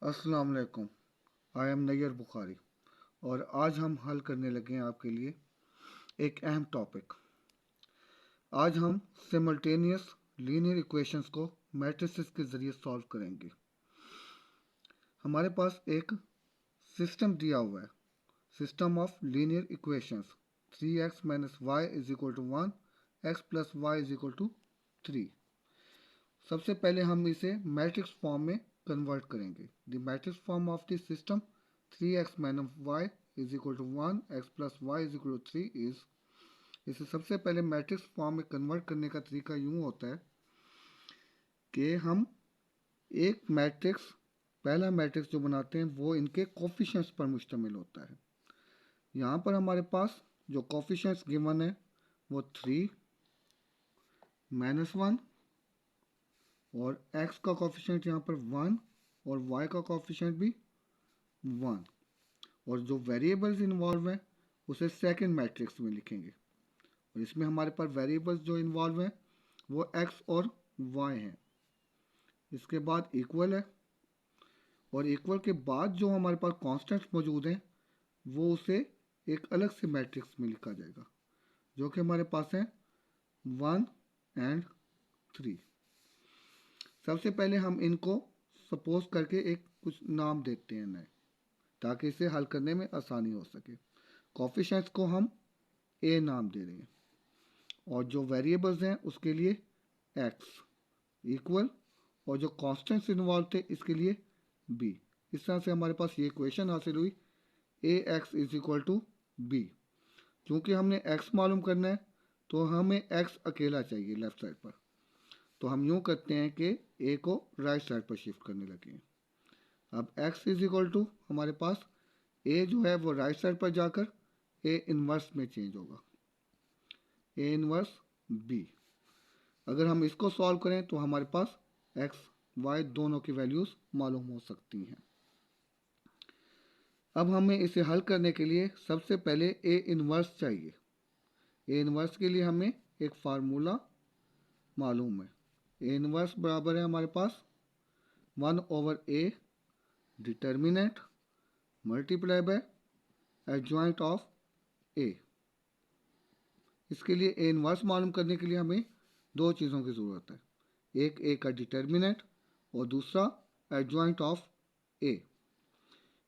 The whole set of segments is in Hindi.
अस्सलाम वालेकुम। आई एम नैयर बुखारी और आज हम हल करने लगे हैं आपके लिए एक अहम टॉपिक। आज हम सिमल्टेनियस लीनियर इक्वेशंस को मैट्रिसेस के ज़रिए सॉल्व करेंगे। हमारे पास एक सिस्टम दिया हुआ है, system of linear equations 3x minus Y is equal to 1, X plus Y is equal to 3। सबसे पहले हम इसे मैट्रिक्स फॉर्म में कन्वर्ट करेंगे। The matrix form of the system 3x minus Y is equal to 1, X plus Y is equal to 3 is. इसे सबसे पहले मैट्रिक्स फॉर्म में कन्वर्ट करने का तरीका यूँ होता है कि हम एक मैट्रिक्स, पहला मैट्रिक्स जो बनाते हैं वो इनके कोफिशिएंट्स पर मुश्तमिल होता है। यहाँ पर हमारे पास जो कोफिशिएंट्स गिवन है वो 3, -1 और x का कोफिशिएंट यहाँ पर 1 और y का कोफिशिएंट भी 1, और जो वेरिएबल्स इन्वॉल्व हैं उसे सेकंड मैट्रिक्स में लिखेंगे। और इसमें हमारे पास वेरिएबल्स जो इन्वॉल्व हैं वो x और y हैं। इसके बाद इक्वल है, और इक्वल के बाद जो हमारे पास कॉन्स्टेंट्स मौजूद हैं वो उसे एक अलग से मैट्रिक्स में लिखा जाएगा, जो कि हमारे पास है 1 एंड 3। सबसे पहले हम इनको सपोज करके एक कुछ नाम देते हैं नए, ताकि इसे हल करने में आसानी हो सके। कोफिशिएंट्स को हम a नाम दे रहे हैं और जो वेरिएबल्स हैं उसके लिए x इक्वल, और जो कॉन्स्टेंट्स इन्वॉल्व थे इसके लिए b। इस तरह से हमारे पास ये इक्वेशन हासिल हुई ax is equal to b। क्योंकि हमने x मालूम करना है तो हमें x अकेला चाहिए लेफ्ट साइड पर, तो हम यूँ करते हैं कि a को राइट साइड पर शिफ्ट करने लगे हैं। अब x इज इक्वल टू हमारे पास a जो है वो राइट साइड पर जाकर a इन्वर्स में चेंज होगा, a इन्वर्स b। अगर हम इसको सॉल्व करें तो हमारे पास x y दोनों की वैल्यूज़ मालूम हो सकती हैं। अब हमें इसे हल करने के लिए सबसे पहले a इन्वर्स चाहिए। a इन्वर्स के लिए हमें एक फार्मूला मालूम है। a इन्वर्स बराबर है हमारे पास 1/a determinant multiply by adjoint of a। इसके लिए a इन्वर्स मालूम करने के लिए हमें दो चीज़ों की ज़रूरत है, एक a का डिटर्मिनेंट और दूसरा एडजॉइंट ऑफ a।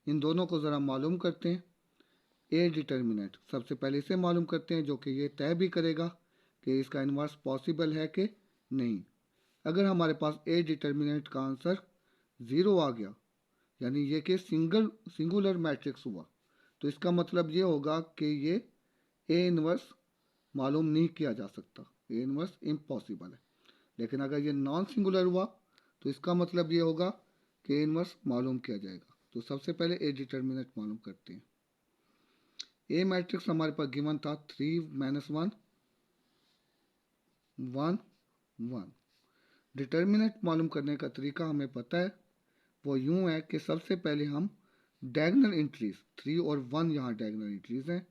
इन दोनों को ज़रा मालूम करते हैं। a डिटर्मिनेंट सबसे पहले इसे मालूम करते हैं, जो कि ये तय भी करेगा कि इसका इन्वर्स पॉसिबल है कि नहीं। अगर हमारे पास a डिटर्मिनेंट का आंसर 0 आ गया, यानी ये कि सिंगुलर मैट्रिक्स हुआ, तो इसका मतलब ये होगा कि ये a इन्वर्स मालूम नहीं किया जा सकता, a इन्वर्स इम्पॉसिबल है। लेकिन अगर ये नॉन सिंगुलर हुआ तो इसका मतलब ये होगा कि a इन्वर्स मालूम किया जाएगा। तो सबसे पहले a डिटर्मिनेंट मालूम करते हैं। a मैट्रिक्स हमारे पास गिवन था 3 - 1 1 1। डिटर्मिनेंट मालूम करने का तरीका हमें पता है, वो यूँ है कि सबसे पहले हम डायगोनल एंट्रीज 3 और 1 यहाँ डायगोनल एंट्रीज हैं,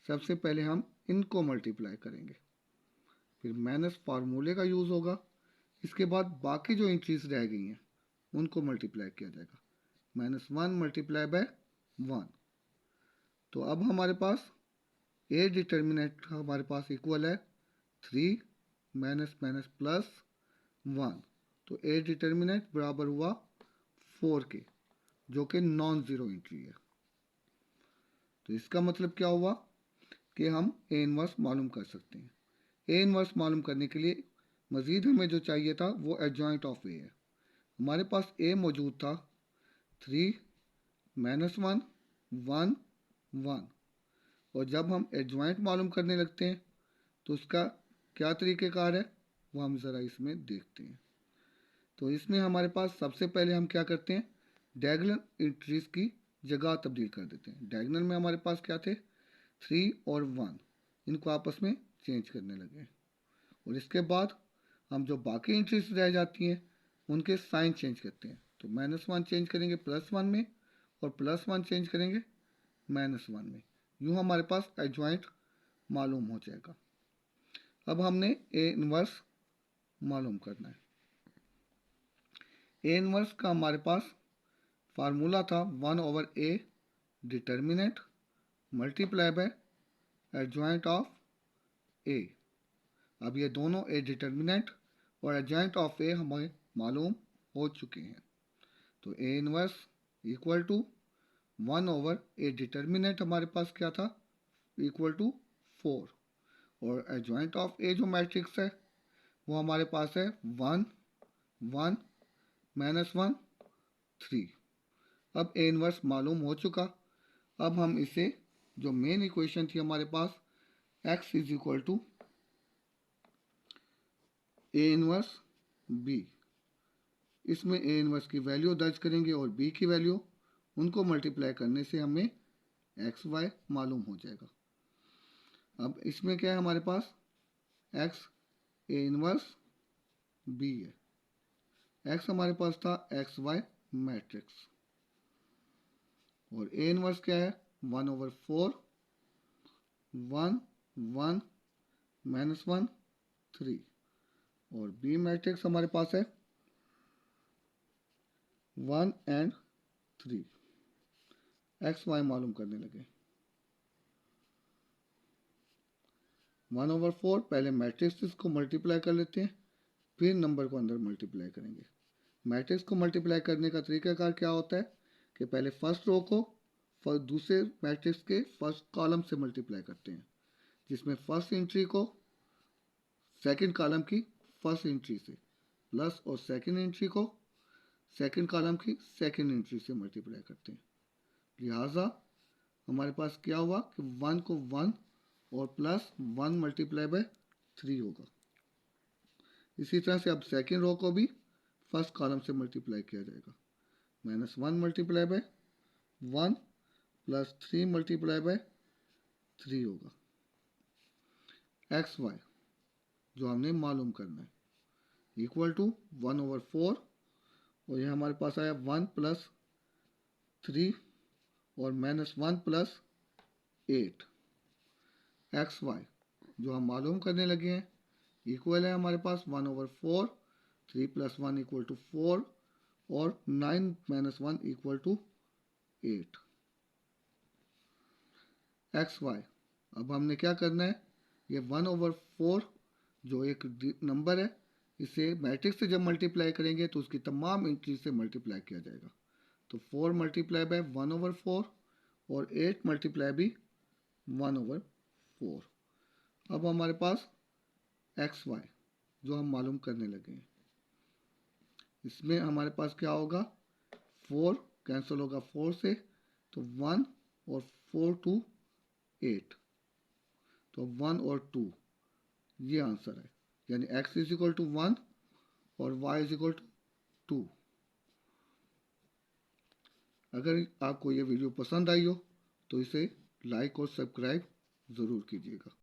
सबसे पहले हम इनको मल्टीप्लाई करेंगे, फिर माइनस फार्मूले का यूज़ होगा। इसके बाद बाकी जो एंट्रीज रह गई हैं उनको मल्टीप्लाई किया जाएगा, -1 मल्टीप्लाई बाय 1। तो अब हमारे पास ए डिटर्मिनेंट हमारे पास इक्वल है 3 माइनस माइनस प्लस 1। तो ए डिटर्मिनेंट बराबर हुआ 4 के, जो कि नॉन ज़ीरो एंट्री है। तो इसका मतलब क्या हुआ कि हम ए इन्वर्स मालूम कर सकते हैं। ए इन्वर्स मालूम करने के लिए मज़ीद हमें जो चाहिए था वो एडजॉइंट ऑफ ए है। हमारे पास ए मौजूद था 3 -1 1 1, और जब हम एडजॉइंट मालूम करने लगते हैं तो उसका क्या तरीक़ेकार है वो हम ज़रा इसमें देखते हैं। तो इसमें हमारे पास सबसे पहले हम क्या करते हैं, डायगोनल एंट्रीज़ की जगह तब्दील कर देते हैं। डायगोनल में हमारे पास क्या थे 3 और 1, इनको आपस में चेंज करने लगे, और इसके बाद हम जो बाकी एंट्रीज रह जाती हैं उनके साइन चेंज करते हैं। तो -1 चेंज करेंगे +1 में और +1 चेंज करेंगे -1 में। यूँ हमारे पास एडजॉइंट मालूम हो जाएगा। अब हमने ए इन्वर्स मालूम करना है। ए इन्वर्स का हमारे पास फार्मूला था 1/a determinant multiply by adjoint of A. अब ये दोनों ए डिटर्मिनेंट और एडजॉइंट ऑफ ए हमें मालूम हो चुके हैं। तो A inverse equal to 1/a determinant हमारे पास क्या था, इक्वल टू 4, और एडजॉइंट ऑफ ए जो मैट्रिक्स है वो हमारे पास है 1 1 -1 3। अब ए इनवर्स मालूम हो चुका। अब हम इसे, जो मेन इक्वेशन थी हमारे पास, x is equal to A inverse B, इसमें ए इनवर्स की वैल्यू दर्ज करेंगे और बी की वैल्यू, उनको मल्टीप्लाई करने से हमें एक्स वाई मालूम हो जाएगा। अब इसमें क्या है हमारे पास, एक्स ए इनवर्स बी है, एक्स हमारे पास था एक्स वाई मैट्रिक्स, और ए इनवर्स क्या है 1/4 1 1 -1 3, और बी मैट्रिक्स हमारे पास है 1 और 3। एक्स वाई मालूम करने लगे। 1/4 पहले मैट्रिक्स को मल्टीप्लाई कर लेते हैं, फिर नंबर को अंदर मल्टीप्लाई करेंगे। मैट्रिक्स को मल्टीप्लाई करने का तरीकाकार क्या होता है कि पहले फर्स्ट रो को दूसरे मैट्रिक्स के फर्स्ट कॉलम से मल्टीप्लाई करते हैं, जिसमें फर्स्ट एंट्री को सेकंड कॉलम की फर्स्ट एंट्री से प्लस, और सेकंड एंट्री को सेकंड कॉलम की सेकंड एंट्री से मल्टीप्लाई करते हैं। लिहाजा हमारे पास क्या हुआ कि 1 को 1 और प्लस 1 मल्टीप्लाई बाय 3 होगा। इसी तरह से अब सेकंड रो को भी फर्स्ट कॉलम से मल्टीप्लाई किया जाएगा, -1 multiply by 1 plus 3 multiply by 3 होगा। एक्स वाई जो हमने मालूम करना है इक्वल टू 1/4, और यह हमारे पास आया 1 + 3 और -1 + 8। एक्स वाई जो हम मालूम करने लगे हैं इक्वल है हमारे पास 1/4, 3 + 1 = 4, और 9 - 1 = 8। एक्स वाई अब हमने क्या करना है, ये 1/4 जो एक नंबर है, इसे मैट्रिक्स से जब मल्टीप्लाई करेंगे तो उसकी तमाम एंट्री से मल्टीप्लाई किया जाएगा। तो 4 मल्टीप्लाई बाय 1/4 और 8 मल्टीप्लाई भी 1/4। अब हमारे पास एक्स वाई जो हम मालूम करने लगे हैं, इसमें हमारे पास क्या होगा, 4 कैंसिल होगा 4 से, तो 1 और 4 2 8, तो 1 और 2 ये आंसर है, यानी x इज इक्वल टू 1 और y इज इक्वल टू 2। अगर आपको ये वीडियो पसंद आई हो तो इसे लाइक और सब्सक्राइब ज़रूर कीजिएगा।